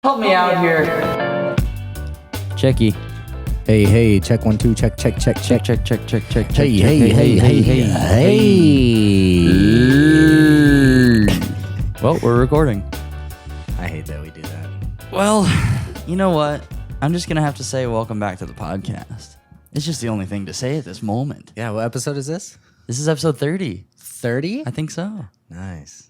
Help me out here. Checky. Hey, check 1 2, check. Check. Hey. Well, we're recording. I hate that we do that. Well, you know what? I'm just gonna have to say welcome back to the podcast. It's just the only thing to say at this moment. Yeah, what episode is this? This is episode 30. 30? I think so. Nice.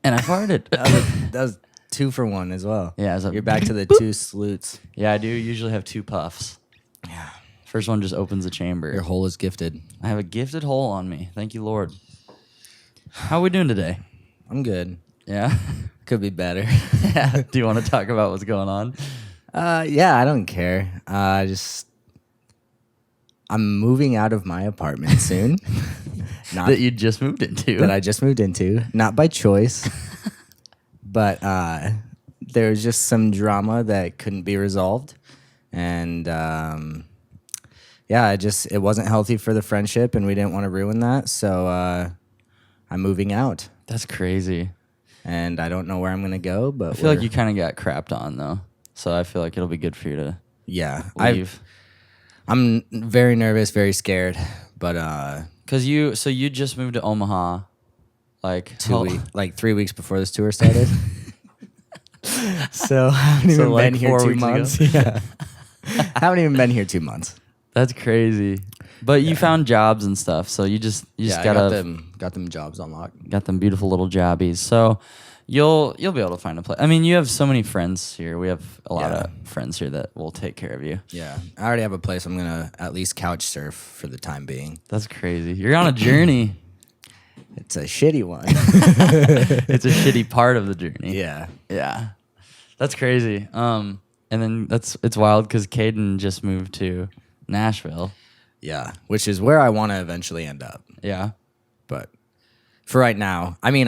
And I farted. That was 2 for 1 as well. Yeah, You're back to the 2 salutes. Yeah, I do usually have 2 puffs. Yeah. First one just opens the chamber. Your hole is gifted. I have a gifted hole on me. Thank you, Lord. How are we doing today? I'm good. Yeah? Could be better. Yeah. Do you want to talk about what's going on? Yeah, I don't care. I'm moving out of my apartment soon. Not That you just moved into. that I just moved into, not by choice, but there was just some drama that couldn't be resolved, and it wasn't healthy for the friendship, and we didn't want to ruin that, so I'm moving out, That's crazy. and I don't know where I'm gonna go, but I feel like you kind of got crapped on though, so I feel like it'll be good for you to leave. I'm very nervous, very scared, but Cause you just moved to Omaha, like 3 weeks before this tour started. So I haven't even like been here 4 2 weeks ago? months. Yeah. Haven't even been here 2 months. That's crazy. But you found jobs and stuff, so you just I got them jobs unlocked. got them beautiful little jobbies. So you'll be able to find a place. I mean, you have so many friends here. We have a lot of friends here that will take care of you. Yeah, I already have a place. I'm gonna at least couch surf for the time being. That's crazy. You're on a journey. It's a shitty one. It's a shitty part of the journey. Yeah. Yeah. That's crazy. And then it's wild because Caden just moved to Nashville. Yeah, which is where I want to eventually end up. Yeah. But for right now, I mean,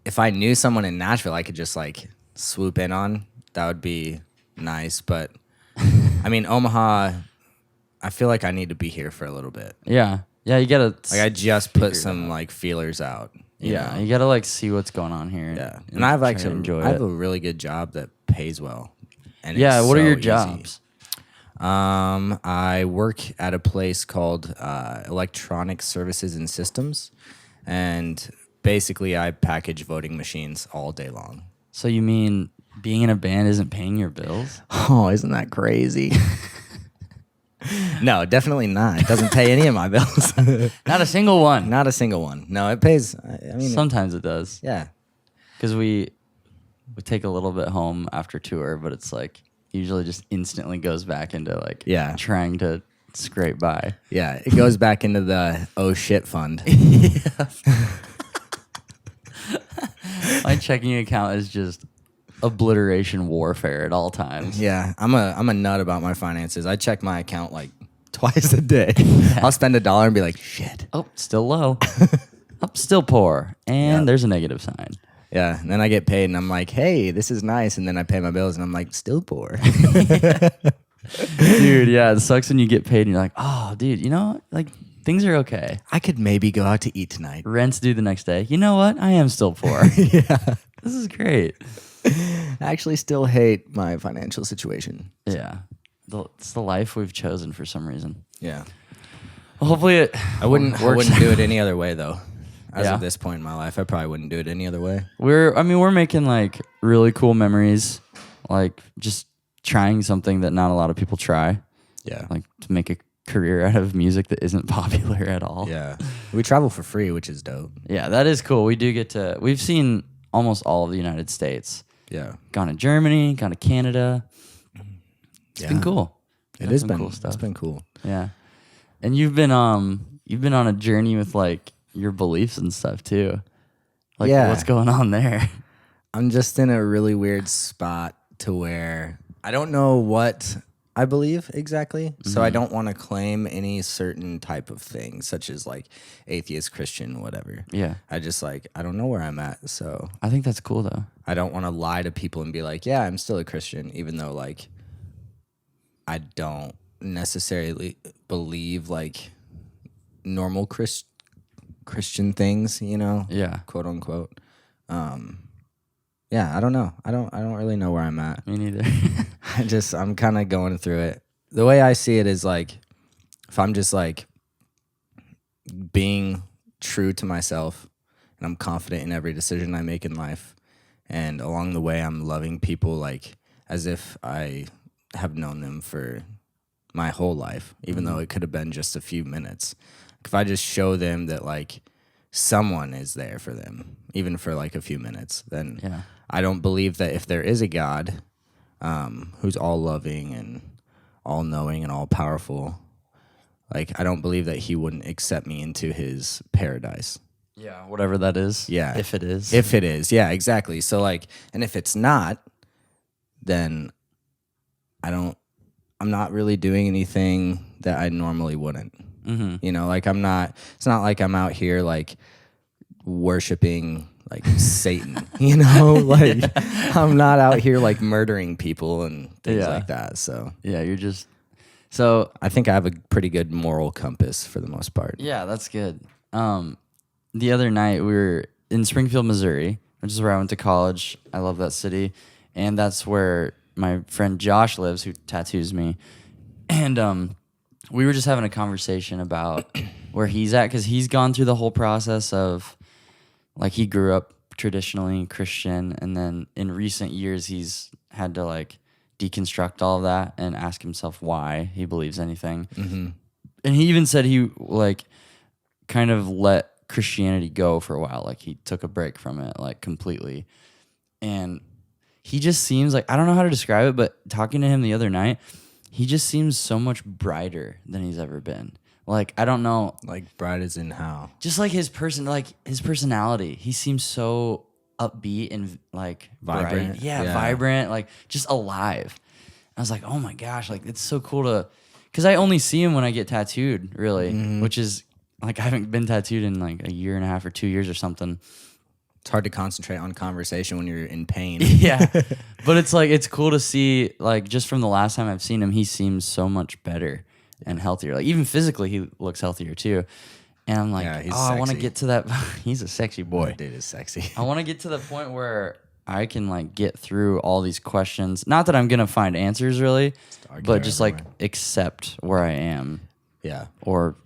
if I knew someone in Nashville, I could just like swoop in on. That would be nice. But I mean, Omaha, I feel like I need to be here for a little bit. Yeah. Yeah, you gotta Like I just put some like feelers out. You know? you gotta like see what's going on here. Yeah, and I have try like to enjoy I have it. a really good job that pays well. And Yeah, it's what are so your easy. jobs? I work at a place called Electronic Services and Systems, and basically I package voting machines all day long. So you mean being in a band isn't paying your bills? Oh, isn't that crazy? No, definitely not. It doesn't pay any of my bills. Not a single one. Not a single one. No, it pays. I mean, Sometimes it does. yeah. Because we take a little bit home after tour, but it's like usually just instantly goes back into like trying to scrape by. Yeah, it goes back into the oh shit fund. My checking account is just obliteration warfare at all times. Yeah, I'm a nut about my finances. I check my account like twice a day. I'll spend $1 and be like, shit. Oh, still low. Up, still poor. And there's a negative sign. Yeah, and then I get paid and I'm like, hey, this is nice. And then I pay my bills and I'm like, still poor. Dude, yeah, it sucks when you get paid and you're like, oh, dude, you know, like things are okay. I could maybe go out to eat tonight. Rent's due the next day. You know what? I am still poor. Yeah. This is great. I actually still hate my financial situation. Yeah. It's the life we've chosen for some reason. Yeah. Well, hopefully it I wouldn't do it any other way though. As Yeah. of this point in my life, I probably wouldn't do it any other way. We're making like really cool memories, like just trying something that not a lot of people try, Yeah. like to make a career out of music that isn't popular at all. Yeah. We travel for free, which is dope. Yeah, that is cool. We've seen almost all of the United States. Yeah. Gone to Germany, gone to Canada. It's been cool. It has been cool stuff. It's been cool. Yeah. And you've been on a journey with like your beliefs and stuff too. Like what's going on there? I'm just in a really weird spot to where I don't know what I believe exactly. So I don't want to claim any certain type of thing, such as like atheist, Christian, whatever. Yeah. I don't know where I'm at. So I think that's cool though. I don't want to lie to people and be like, yeah, I'm still a Christian, even though like I don't necessarily believe like normal Christian things, you know? Yeah. Quote unquote. yeah, I don't know. I don't really know where I'm at. Me neither. I'm kind of going through it. The way I see it is like, if I'm just like being true to myself and I'm confident in every decision I make in life, and along the way I'm loving people like as if I have known them for my whole life, even though it could have been just a few minutes. If I just show them that like someone is there for them, even for like a few minutes, then Yeah. I don't believe that if there is a God who's all loving and all knowing and all powerful, like I don't believe that he wouldn't accept me into his paradise. Yeah, whatever that is. Yeah. If it is. If it is. Yeah, exactly. So like, and if it's not, then I'm not really doing anything that I normally wouldn't. Mm-hmm. You know, like it's not like I'm out here like worshiping like Satan, you know, like I'm not out here like murdering people and things like that. So yeah, you're just, so I think I have a pretty good moral compass for the most part. yeah, that's good. The other night we were in Springfield, Missouri, which is where I went to college. I love that city. And that's where my friend Josh lives, who tattoos me. And we were just having a conversation about where he's at, because he's gone through the whole process of, like, he grew up traditionally Christian, and then in recent years he's had to, like, deconstruct all of that and ask himself why he believes anything. Mm-hmm. And he even said he, like, kind of let Christianity go for a while. Like, he took a break from it, like, completely. And he just seems like, I don't know how to describe it, but talking to him the other night, he just seems so much brighter than he's ever been. Like, I don't know. Like, bright as in how? Just like his personality. He seems so upbeat and, like, vibrant. Bright. Yeah, vibrant, like, just alive. I was like, oh my gosh, like, it's so cool to, because I only see him when I get tattooed, really, which is, like, I haven't been tattooed in like a year and a half or 2 years or something. It's hard to concentrate on conversation when you're in pain. Yeah. But it's like, it's cool to see, like, just from the last time I've seen him, he seems so much better and healthier. Like, even physically, he looks healthier too. And I'm like, I want to get to that. He's a sexy boy. That dude is sexy. I want to get to the point where I can, like, get through all these questions. Not that I'm going to find answers, really, but just, like, accept where I am. Yeah. Or,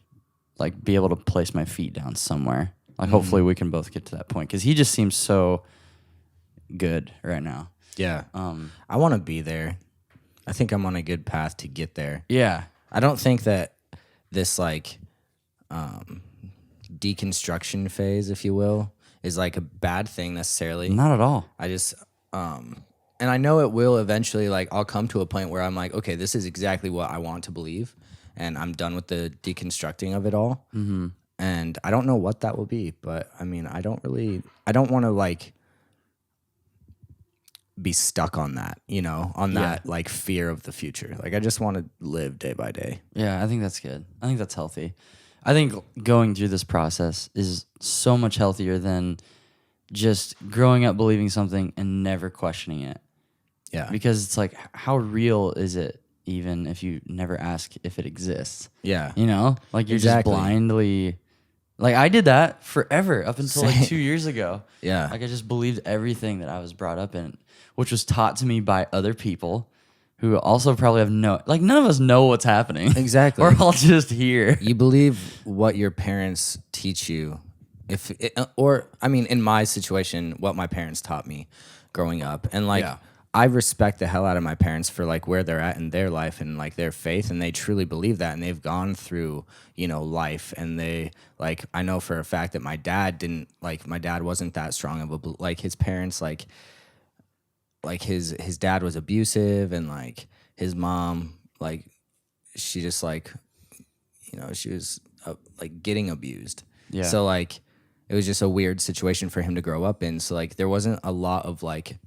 like, be able to place my feet down somewhere. Like, hopefully we can both get to that point, because he just seems so good right now. Yeah. I want to be there. I think I'm on a good path to get there. Yeah. I don't think that this, like, deconstruction phase, if you will, is, like, a bad thing necessarily. Not at all. I just, and I know it will eventually, like, I'll come to a point where I'm like, okay, this is exactly what I want to believe, and I'm done with the deconstructing of it all. Mm-hmm. And I don't know what that will be, but I mean, I don't want to, like, be stuck on that, you know, on that, like, fear of the future. Like, I just want to live day by day. Yeah, I think that's good. I think that's healthy. I think going through this process is so much healthier than just growing up believing something and never questioning it. Yeah. Because it's like, how real is it, even if you never ask if it exists? Yeah. You know? Like, you're just blindly... Like, I did that forever up until like 2 years ago. Yeah. Like, I just believed everything that I was brought up in, which was taught to me by other people who also probably have none of us know what's happening. Exactly. We're all just here. You believe what your parents teach you. In my situation, what my parents taught me growing up. And, like, I respect the hell out of my parents for, like, where they're at in their life and, like, their faith, and they truly believe that, and they've gone through, you know, life, and they, like, I know for a fact that my dad wasn't that strong of a, like, his parents, like his dad was abusive, and, like, his mom, like, she just, like, you know, she was like getting abused. Yeah. So, like, it was just a weird situation for him to grow up in. So, like, there wasn't a lot of, like,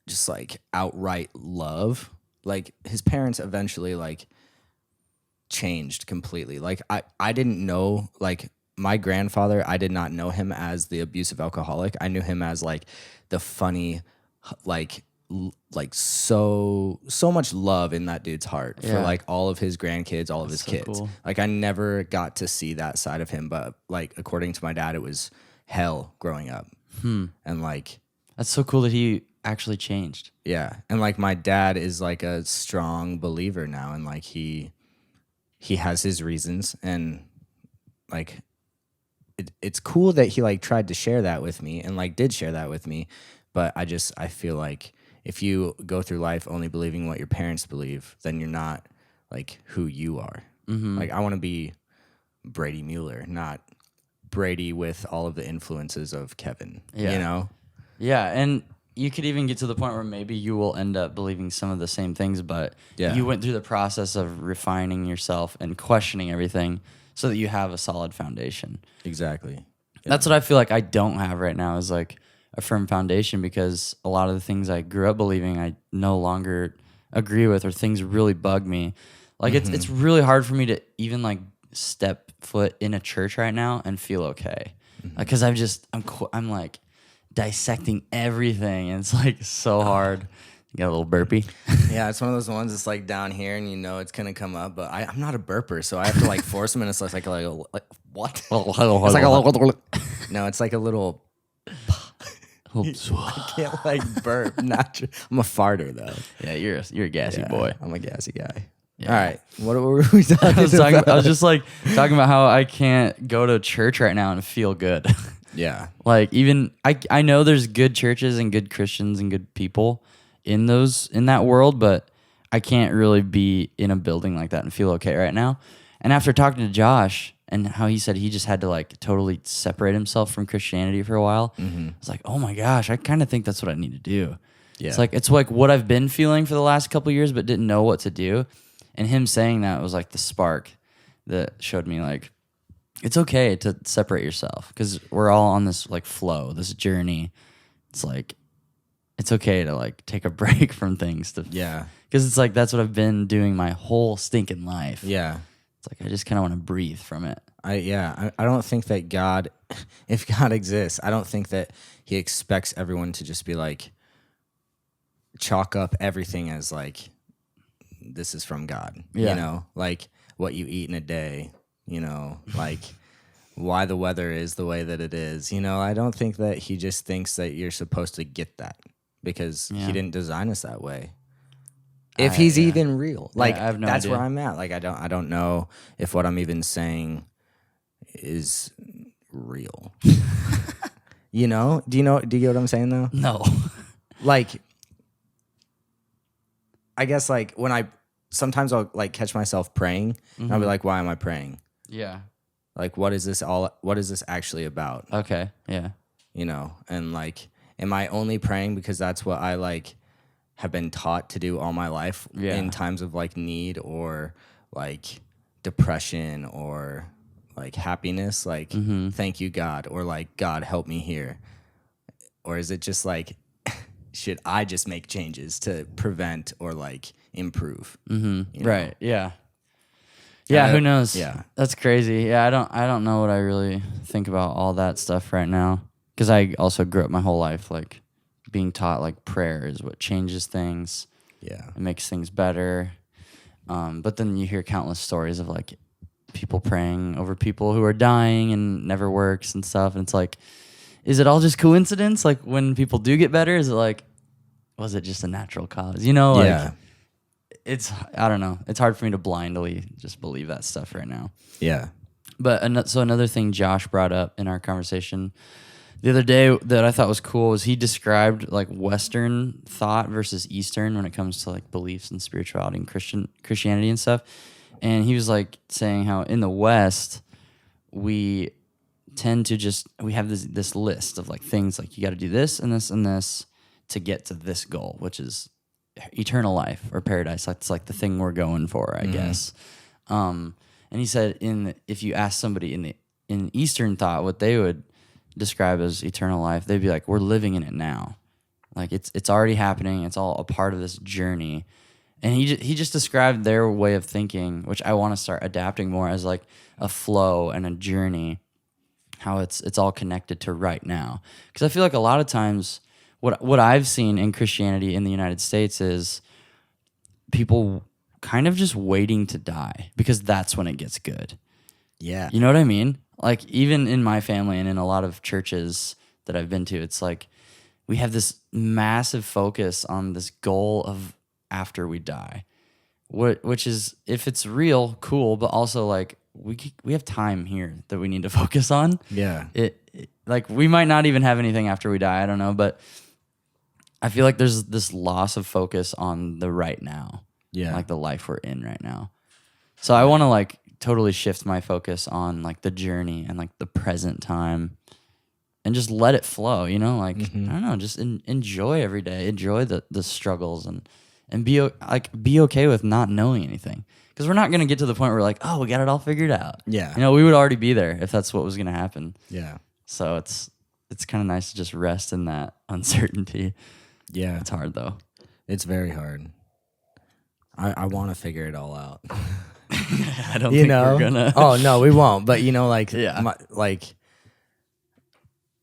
just, like, outright love. Like, his parents eventually, like, changed completely. Like, I didn't know, like, my grandfather, I did not know him as the abusive alcoholic. I knew him as, like, the funny, like so much love in that dude's heart for, like, all of his grandkids, all of his kids. Cool. Like, I never got to see that side of him, but, like, according to my dad, it was hell growing up. And, like, That's so cool that he actually changed. Yeah. And like my dad is like a strong believer now, and like he has his reasons, and like it's cool that he like tried to share that with me and like did share that with me. But I feel like if you go through life only believing what your parents believe, then you're not like who you are. Like I want to be Brady Mueller, not Brady with all of the influences of Kevin. Yeah. You know? Yeah, and you could even get to the point where maybe you will end up believing some of the same things, but Yeah. you went through the process of refining yourself and questioning everything so that you have a solid foundation. Exactly. That's what I feel like I don't have right now, is like a firm foundation, because a lot of the things I grew up believing I no longer agree with, or things really bug me. Like it's really hard for me to even like step foot in a church right now and feel okay, because I'm like dissecting everything, and it's like so hard. You got a little burpee? Yeah, it's one of those ones that's like down here, and you know it's gonna come up. But I'm not a burper, so I have to like force them, and it's like what? It's like no, it's like a little. I can't like burp. I'm a farter though. Yeah, you're a gassy boy. I'm a gassy guy. Yeah. All right, what were we talking about? I was just like talking about how I can't go to church right now and feel good. Yeah, Like even I know there's good churches and good Christians and good people in that world, but I can't really be in a building like that and feel okay right now. And after talking to Josh and how he said he just had to like totally separate himself from Christianity for a while, it's like, oh my gosh, I kind of think that's what I need to do. yeah, It's like what I've been feeling for the last couple of years, but didn't know what to do. And him saying that was like the spark that showed me like it's okay to separate yourself, because we're all on this like flow, this journey. It's like it's okay to like take a break from things yeah, because it's like that's what I've been doing my whole stinking life. yeah. It's like I just kind of want to breathe from it. I don't think that God, if God exists, I don't think that he expects everyone to just be like chalk up everything as like this is from God. Yeah. You know, like what you eat in a day, you know, like why the weather is the way that it is. You know, I don't think that he just thinks that you're supposed to get that, because he didn't design us that way. If he's even real, like I have no that's idea. where I'm at. Like I don't know if what I'm even saying is real. You know? Do you get what I'm saying though? No. Like, I guess like when sometimes I'll like catch myself praying, and I'll be like, why am I praying? Yeah. Like, what is this actually about? Okay. Yeah. You know, and like, am I only praying because that's what I like have been taught to do all my life in times of like need or like depression or like happiness? Like, thank you, God, or like, God, help me here. Or is it just like, should I just make changes to prevent or like improve? You know? Right. Yeah. Yeah. Who knows? Yeah. That's crazy. Yeah. I don't know what I really think about all that stuff right now, because I also grew up my whole life like being taught like prayer is what changes things. Yeah. It makes things better. But then you hear countless stories of like people praying over people who are dying and never works and stuff. And it's like, is it all just coincidence? Like when people do get better, is it like, was it just a natural cause? You know, like I don't know. It's hard for me to blindly just believe that stuff right now. Yeah. But so another thing Josh brought up in our conversation the other day that I thought was cool was he described like Western thought versus Eastern when it comes to like beliefs and spirituality and Christianity and stuff. And he was like saying how in the West, we tend to we have this list of like things like you got to do this and this and this to get to this goal, which is eternal life or paradise. That's like the thing we're going for, I guess. And he said if you ask somebody in Eastern thought what they would describe as eternal life, they'd be like, we're living in it now. Like it's already happening. It's all a part of this journey. And he just described their way of thinking, which I want to start adapting more as like a flow and a journey, how it's all connected to right now. Because I feel like a lot of times what I've seen in Christianity in the United States is people kind of just waiting to die because that's when it gets good. Yeah. You know what I mean? Like even in my family and in a lot of churches that I've been to, it's like we have this massive focus on this goal of after we die, which is, if it's real, cool, but also like we have time here that we need to focus on. Yeah. Like we might not even have anything after we die. I don't know, but I feel like there's this loss of focus on the right now. Yeah. Like the life we're in right now. So I want to like totally shift my focus on like the journey and like the present time and just let it flow, you know? Like, I don't know, just enjoy every day, enjoy the struggles and be okay with not knowing anything. Because we're not going to get to the point where we're like, oh, we got it all figured out. Yeah. You know, we would already be there if that's what was going to happen. Yeah. So it's kind of nice to just rest in that uncertainty. Yeah. It's hard though. It's very hard. I want to figure it all out. I don't think we're gonna. Oh no, we won't. But like, Yeah.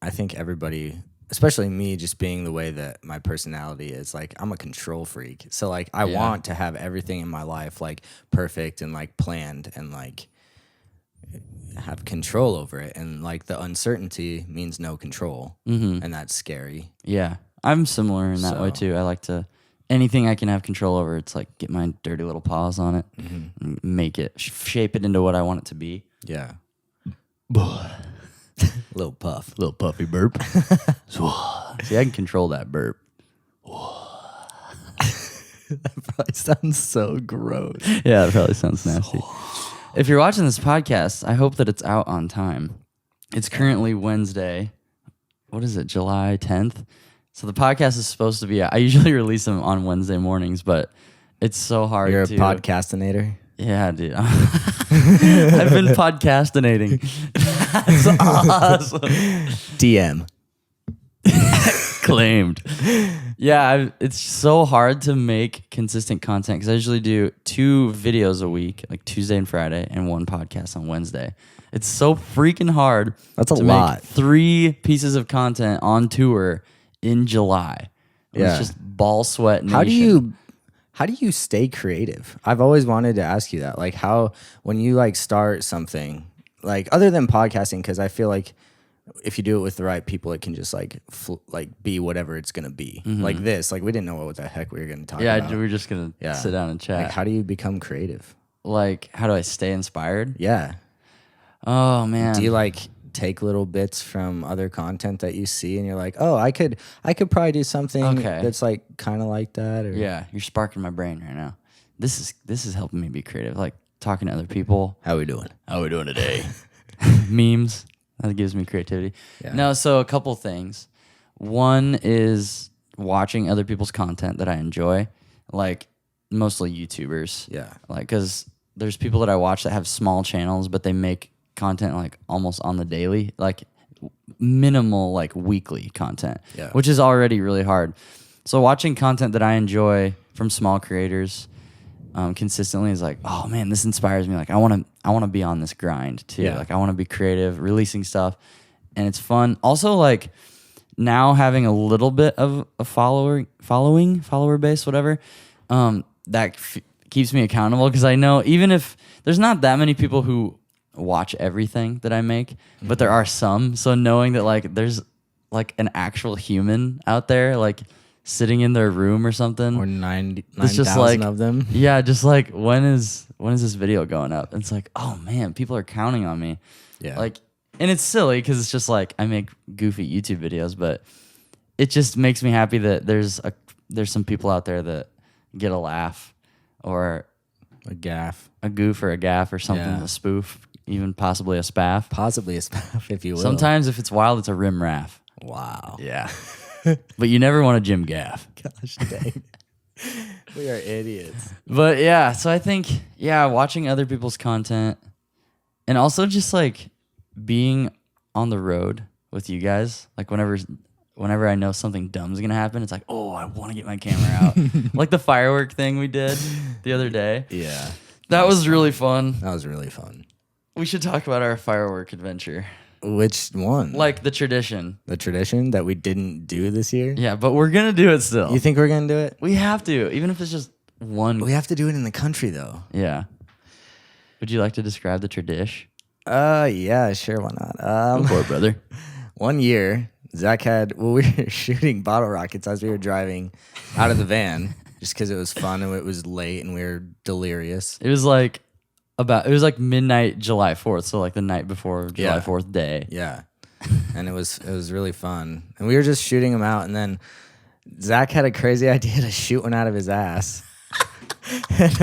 I think everybody, especially me, just being the way that my personality is, like, I'm a control freak. So like, I want to have everything in my life like perfect and like planned and like have control over it. And like the uncertainty means no control, and that's scary. Yeah, I'm similar in that way too. I like to anything I can have control over. It's like get my dirty little paws on it, and make it shape it into what I want it to be. Yeah. Little puff. Little puffy burp. See, I can control that burp. That probably sounds so gross. Yeah, it probably sounds nasty. If you're watching this podcast, I hope that it's out on time. It's currently Wednesday. What is it, July 10th? So the podcast is supposed to be out. I usually release them on Wednesday mornings, but it's so hard You're to... a podcastinator? Yeah, dude. I've been podcastinating. That's awesome. DM. Claimed. Yeah, it's so hard to make consistent content because I usually do 2 videos a week, like Tuesday and Friday, and 1 podcast on Wednesday. It's so freaking hard. That's a to lot. Make 3 pieces of content on tour in July. Yeah. It's just ball sweat nation. How do you stay creative? I've always wanted to ask you that. Like, how, when you like start something, like other than podcasting, because I feel like if you do it with the right people, it can just like be whatever it's gonna be. Like this, like we didn't know what the heck we were gonna talk about. Yeah, we were just gonna sit down and chat. Like, how do you become creative? Like, how do I stay inspired? Yeah. Oh man. Do you like take little bits from other content that you see and you're like, oh, I could probably do something that's like kind of like that? Or... Yeah, you're sparking my brain right now. This is helping me be creative. Like talking to other people. How we doing? How we doing today? Memes. That gives me creativity. Yeah. No, so a couple things. One is watching other people's content that I enjoy, like mostly YouTubers. Yeah. Like, because there's people that I watch that have small channels, but they make content like almost on the daily, like minimal, like weekly content, which is already really hard. So watching content that I enjoy from small creators consistently is like, oh man, this inspires me. Like I want to be on this grind too. Yeah. Like I want to be creative, releasing stuff, and it's fun. Also, like now having a little bit of a follower base, whatever, that keeps me accountable because I know even if there's not that many people who watch everything that I make, but there are some. So knowing that like there's like an actual human out there, like sitting in their room or something, or 9,000 like, of them. Yeah, just like when is this video going up? And it's like, oh man, people are counting on me. Yeah, like, and it's silly because it's just like I make goofy YouTube videos, but it just makes me happy that there's some people out there that get a laugh or a gaff, a goof or a gaff or something, a spoof. Even possibly a spaff. Possibly a spaff, if you will. Sometimes if it's wild, it's a rim raff. Wow. Yeah. But you never want a Jim Gaff. Gosh dang. We are idiots. But yeah, so I think, watching other people's content and also just like being on the road with you guys, like whenever I know something dumb's going to happen, it's like, oh, I want to get my camera out. Like the firework thing we did the other day. Yeah. That was really fun. That was really fun. We should talk about our firework adventure. Which one? Like the tradition. The tradition that we didn't do this year? Yeah, but we're going to do it still. You think we're going to do it? We have to, even if it's just one. We have to do it in the country, though. Yeah. Would you like to describe the tradition? Yeah, sure, why not? Go for it, brother. One year, Zach had, well, we were shooting bottle rockets as we were driving out of the van just because it was fun and it was late and we were delirious. It was like midnight July 4th, so like the night before July 4th day. Yeah. And it was really fun. And we were just shooting them out, and then Zach had a crazy idea to shoot one out of his ass. And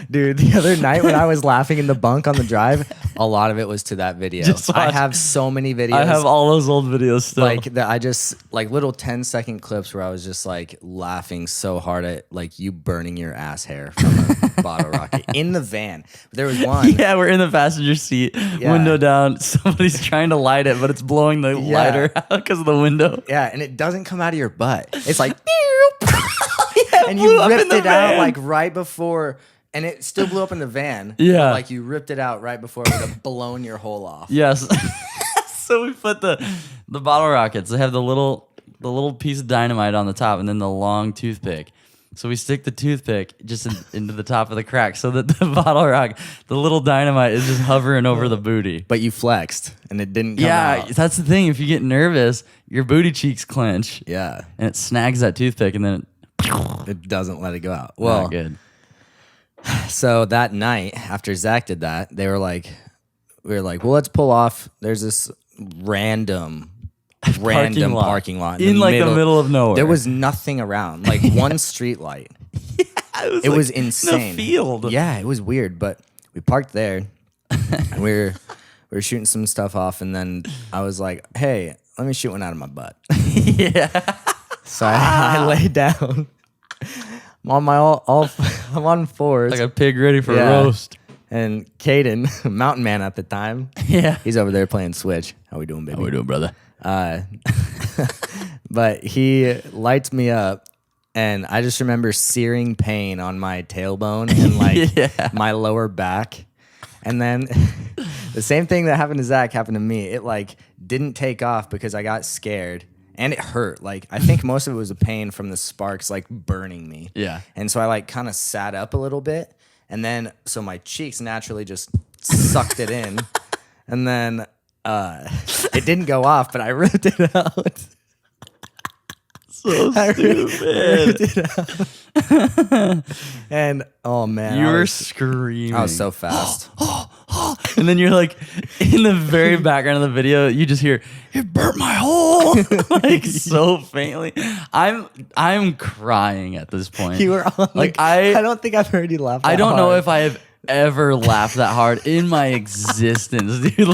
dude, the other night when I was laughing in the bunk on the drive, a lot of it was to that video. I have so many videos. I have all those old videos still. Like that, I just like little 10-second clips where I was just like laughing so hard at like you burning your ass hair from a bottle rocket in the van. There was one. Yeah, we're in the passenger seat, window down. Somebody's trying to light it, but it's blowing the lighter out because of the window. Yeah, and it doesn't come out of your butt. It's like, and you ripped it out like right before, and it still blew up in the van. Yeah, like you ripped it out right before it would have blown your hole off. Yes. So we put the bottle rockets. They have the little piece of dynamite on the top, and then the long toothpick. So we stick the toothpick just into the top of the crack, so that the bottle rocket, the little dynamite, is just hovering over the booty. But you flexed, and it didn't come out. Yeah, that's the thing. If you get nervous, your booty cheeks clench. Yeah, and it snags that toothpick, and then it doesn't let it go out. Well, not good. So that night after Zach did that, we were like, well, let's pull off. There's this random parking lot in like the middle of nowhere. There was nothing around, like one street light. Yeah, it was insane. In a field. Yeah, it was weird, but we parked there and we were shooting some stuff off, and then I was like, hey, let me shoot one out of my butt. Yeah. So I lay down. I'm on I'm on fours. Like a pig ready for roast. And Caden, mountain man at the time, he's over there playing Switch. How we doing, baby? How we doing, brother? But he lights me up, and I just remember searing pain on my tailbone and like my lower back. And then the same thing that happened to Zach happened to me. It like didn't take off because I got scared. And it hurt. Like, I think most of it was a pain from the sparks, like, burning me. Yeah. And so I, like, kind of sat up a little bit. And then, so my cheeks naturally just sucked it in. And then it didn't go off, but I ripped it out. So stupid. Ripped it out. And, oh, man. You were screaming. I was so fast. And then you're like, in the very background of the video, you just hear, it burnt my hole. Like so faintly. I'm crying at this point. You were on, like I don't think I've heard you laugh that I don't hard. know if I have ever laughed that hard in my existence, dude.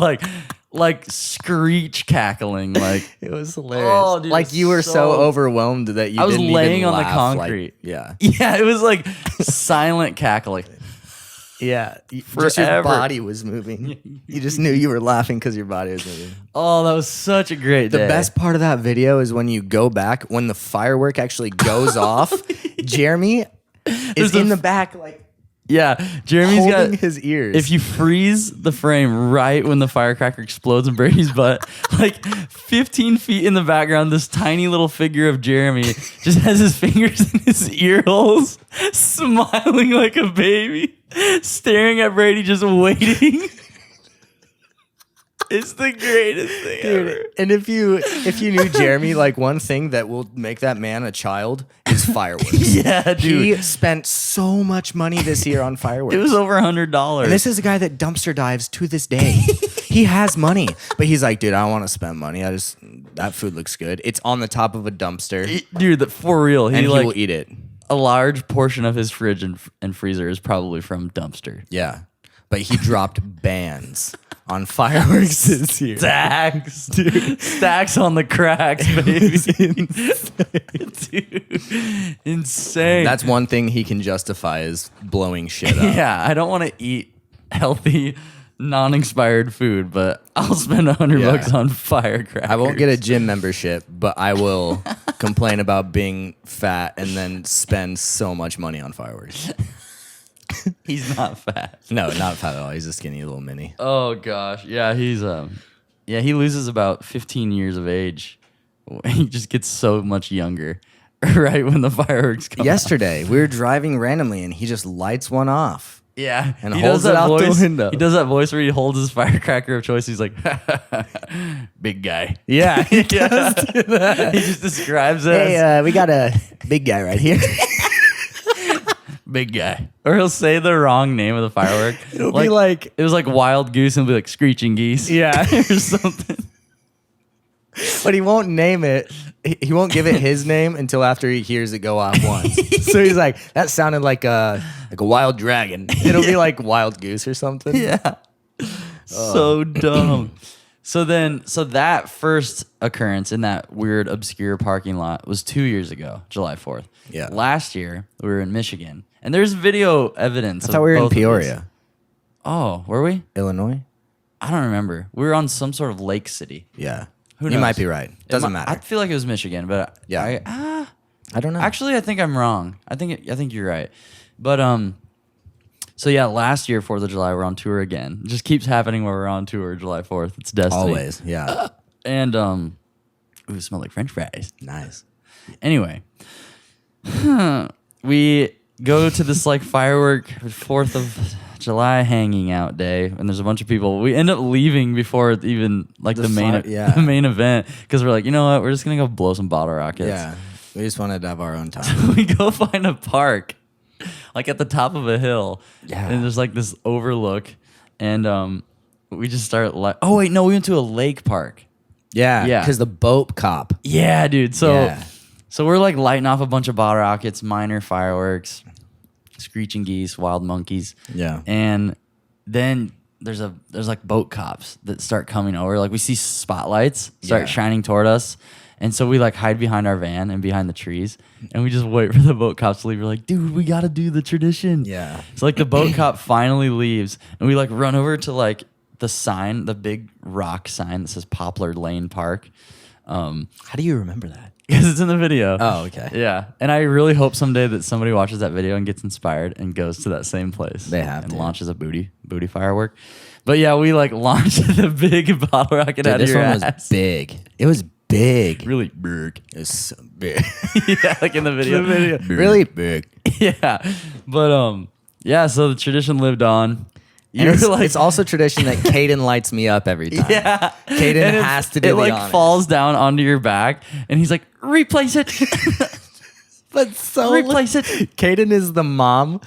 Like screech cackling. Like it was hilarious. Oh, dude, like you were so overwhelmed that you I was didn't laying even on the laugh, concrete. Like, yeah, it was like silent cackling. Yeah, just your body was moving. You just knew you were laughing because your body was moving. Oh, that was such a great day. The best part of that video is when you go back, when the firework actually goes off, Jeremy is in the back, like, yeah, Jeremy's holding got his ears. If you freeze the frame right when the firecracker explodes in Brady's butt, like 15 feet in the background, this tiny little figure of Jeremy just has his fingers in his ear holes, smiling like a baby, staring at Brady, just waiting. It's the greatest thing ever. And if you knew Jeremy, like one thing that will make that man a child is fireworks. Yeah, dude. He spent so much money this year on fireworks. It was over $100. And this is a guy that dumpster dives to this day. He has money, but he's like, dude, I don't want to spend money. That food looks good. It's on the top of a dumpster. Dude, for real. He will eat it. A large portion of his fridge and freezer is probably from dumpster. Yeah. But he dropped bands on fireworks this year. Stacks, dude. Stacks on the cracks, baby. Dude, insane. That's one thing he can justify is blowing shit up. Yeah, I don't want to eat healthy, non-expired food, but I'll spend $100 on firecrackers. I won't get a gym membership, but I will complain about being fat and then spend so much money on fireworks. He's not fat. No, not fat at all. He's a skinny little mini. Oh gosh, yeah, he loses about 15 years of age. He just gets so much younger right when the fireworks come. Yesterday, we were driving randomly and he just lights one off. Yeah, And he holds does it that out the voice. window. He does that voice where he holds his firecracker of choice. He's like, big guy. Yeah, he does do He that. just describes it as Hey, we got a big guy right here. big guy. Or he'll say the wrong name of the firework. It'll be like, it was like wild goose and it'll be like screeching geese. yeah, or something. but he won't name it. He won't give it his name until after he hears it go off once. So he's like, that sounded like a wild dragon. It'll be like wild goose or something. Yeah. So dumb. So that first occurrence in that weird obscure parking lot was 2 years ago, July 4th. Yeah. Last year we were in Michigan, and there's video evidence. I thought we were in both of these. Peoria, Oh, were we? Illinois. I don't remember. We were on some sort of lake city. Yeah, Who you knows? might be right. Doesn't matter. I feel like it was Michigan, but Yeah. I don't know. actually I think I'm wrong. I think you're right. But so yeah, last year 4th of July we're on tour again. It just keeps happening where we're on tour July 4th. It's destiny. Always. Yeah. And ooh, smell like French fries. Nice. Anyway, we go to this like firework 4th of July hanging out day, and there's a bunch of people. We end up leaving before even like the main event because we're like, you know what, we're just gonna go blow some bottle rockets. Yeah. We just wanted to have our own time. We go find a park, like at the top of a hill. Yeah. And there's like this overlook, and we just start like, oh wait, no, we went to a lake park. Yeah. Yeah. Because the boat cop. Yeah, dude. So Yeah. so we're like lighting off a bunch of bottle rockets, minor fireworks, screeching geese, wild monkeys. Yeah. And then there's like boat cops that start coming over. Like we see spotlights start shining toward us. And so we like hide behind our van and behind the trees, and we just wait for the boat cops to leave. We're like, dude, we gotta do the tradition. Yeah. So like the boat cop finally leaves, and we like run over to like the sign, the big rock sign that says Poplar Lane Park. How do you remember that? Because it's in the video. Oh, okay. Yeah. And I really hope someday that somebody watches that video and gets inspired and goes to that same place. They have and to. launches a booty firework. But yeah, we like launched the big bottle rocket out of This your one ass. was big. It was big. Really big. It was so big. Yeah, like in the video. Really big. Yeah. But yeah, so the tradition lived on. And it's also tradition that Caden lights me up every time. Yeah. Caden And has to do it the like honors. falls down onto your back, and he's like, replace it. But so Replace it. Caden is the mom.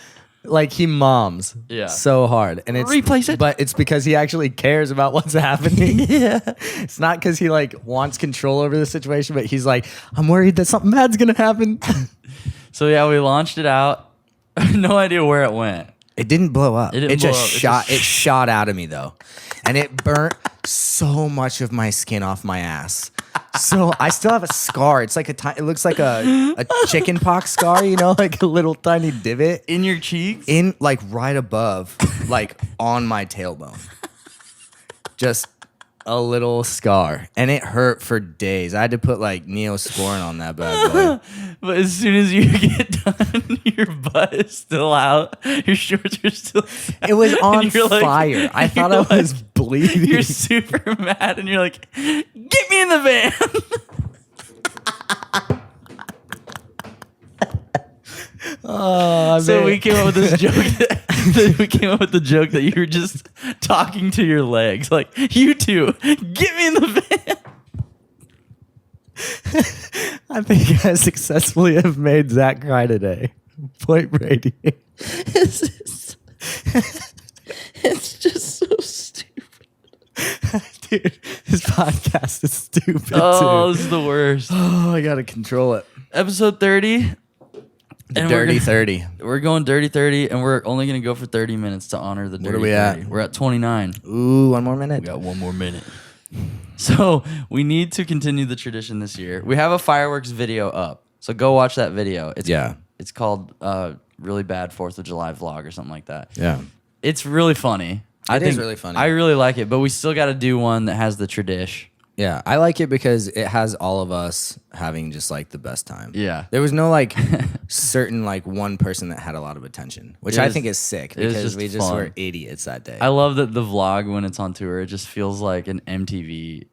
Like he moms so hard. And it's Replace it. But it's because he actually cares about what's happening. Yeah. It's not because he like wants control over the situation, but he's like, I'm worried that something bad's gonna happen. So yeah, we launched it out. No idea where it went. It didn't blow up. It didn't It blow just up. It shot. just It shot out of me though, and it burnt so much of my skin off my ass. So I still have a scar. It's like it looks like a chicken pox scar, you know, like a little tiny divot In your cheeks? in like right above, like on my tailbone. Just a little scar, and it hurt for days. I had to put like Neosporin on that bad boy. But as soon as you get done, your butt is still out. Your shorts are still It was on And you're like- fire. I thought I you're was bleeding. You're super mad, and you're like, get me in the van. So we came up with this joke. We came up with the joke that you were just talking to your legs, like, you two, get me in the van. I think I successfully have made Zach cry today. Point Brady. It's just so stupid. Dude, this podcast is stupid Oh, too. this is the worst. Oh, I gotta control it. Episode 30. The And dirty we're 30. We're going dirty 30, and we're only going to go for 30 minutes to honor the dirty are we 30. at? We're at 29. Ooh, one more minute. We got one more minute. So we need to continue the tradition this year. We have a fireworks video up, so go watch that video. It's called Really Bad 4th of July Vlog or something like that. Yeah. It's really funny. It is really funny. I really like it, but we still got to do one that has the tradition. Yeah, I like it because it has all of us having just like the best time. Yeah. There was no like certain like one person that had a lot of attention, which It I was- think is sick it was because just we just fun. were idiots that day. I love that the vlog, when it's on tour, it just feels like an MTV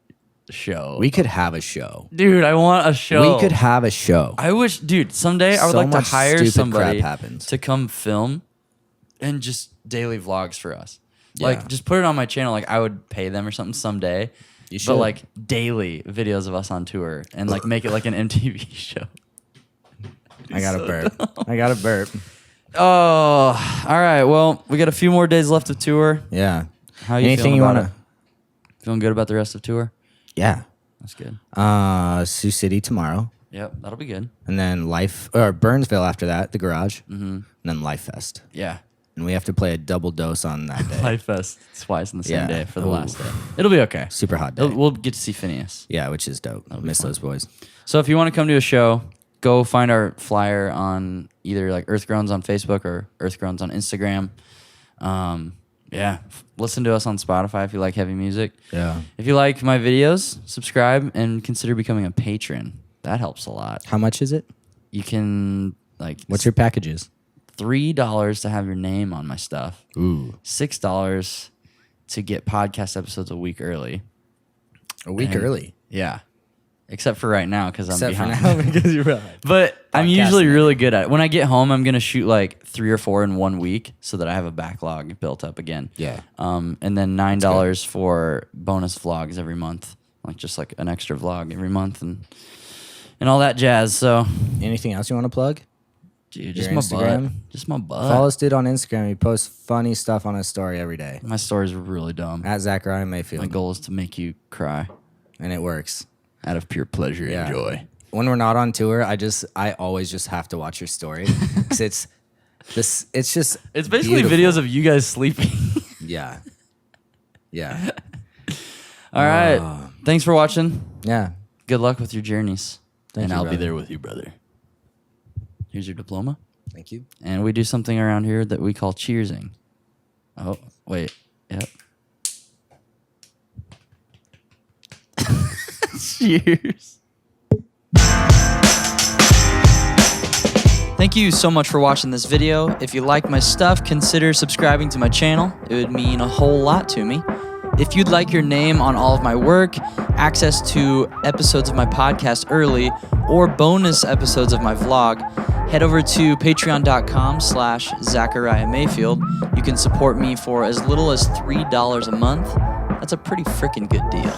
show. We could have a show. Dude, I want a show. We could have a show. I wish, dude, someday I would So like to much hire stupid somebody crap happens. to come film and just daily vlogs for us. Yeah. Like, just put it on my channel. Like, I would pay them or something someday. You should. But like daily videos of us on tour and like make it like an MTV show. I got a burp. I got a burp. Oh, all right. Well, we got a few more days left of tour. Yeah. How you Anything feeling you about want it? Feeling good about the rest of tour? Yeah. That's good. Sioux City tomorrow. Yep, that'll be good. And then Burnsville after that, the garage. Mm-hmm. And then Life Fest. Yeah. And we have to play a double dose on that day. Life Fest twice in the same Yeah. day for the Ooh. last day. It'll be okay. Super hot day. We'll get to see Phineas. Yeah, which is dope. I'll miss those boys. So if you want to come to a show, go find our flyer on either like Earth Groans on Facebook or Earth Groans on Instagram. Yeah, listen to us on Spotify if you like heavy music. Yeah. If you like my videos, subscribe and consider becoming a patron. That helps a lot. How much is it? You can like What's your packages? $3 to have your name on my stuff. Ooh. $6 to get podcast episodes a week early. A week And- early. Yeah. Except for right now because I'm Except for behind. now because you're behind. But I'm usually Podcasting. really good at it. When I get home, I'm going to shoot like 3 or 4 in 1 week so that I have a backlog built up again. Yeah. And then $9 for bonus vlogs every month. Like just like an extra vlog every month and all that jazz. So, Anything else you want to plug? dude, Your just my Instagram? butt. Just my butt. Follow this dude on Instagram. He posts funny stuff on his story every day. My story's really dumb. At Zachariah Mayfield. My goal is to make you cry And it works. out of pure pleasure Yeah. and joy. When we're not on tour, I always just have to watch your story. 'Cause it's just It's basically beautiful. videos of you guys sleeping. Yeah. Yeah. All right. Thanks for watching. Yeah. Good luck with your journeys. Thank and you, I'll be brother. there with you, brother. Here's your diploma. Thank you. And we do something around here that we call cheersing. Oh, wait. Yep. Cheers. Thank you so much for watching this video. If you like my stuff, consider subscribing to my channel. It would mean a whole lot to me. If you'd like your name on all of my work, access to episodes of my podcast early, or bonus episodes of my vlog, head over to patreon.com/Zachariah Mayfield. You can support me for as little as $3 a month. That's a pretty freaking good deal.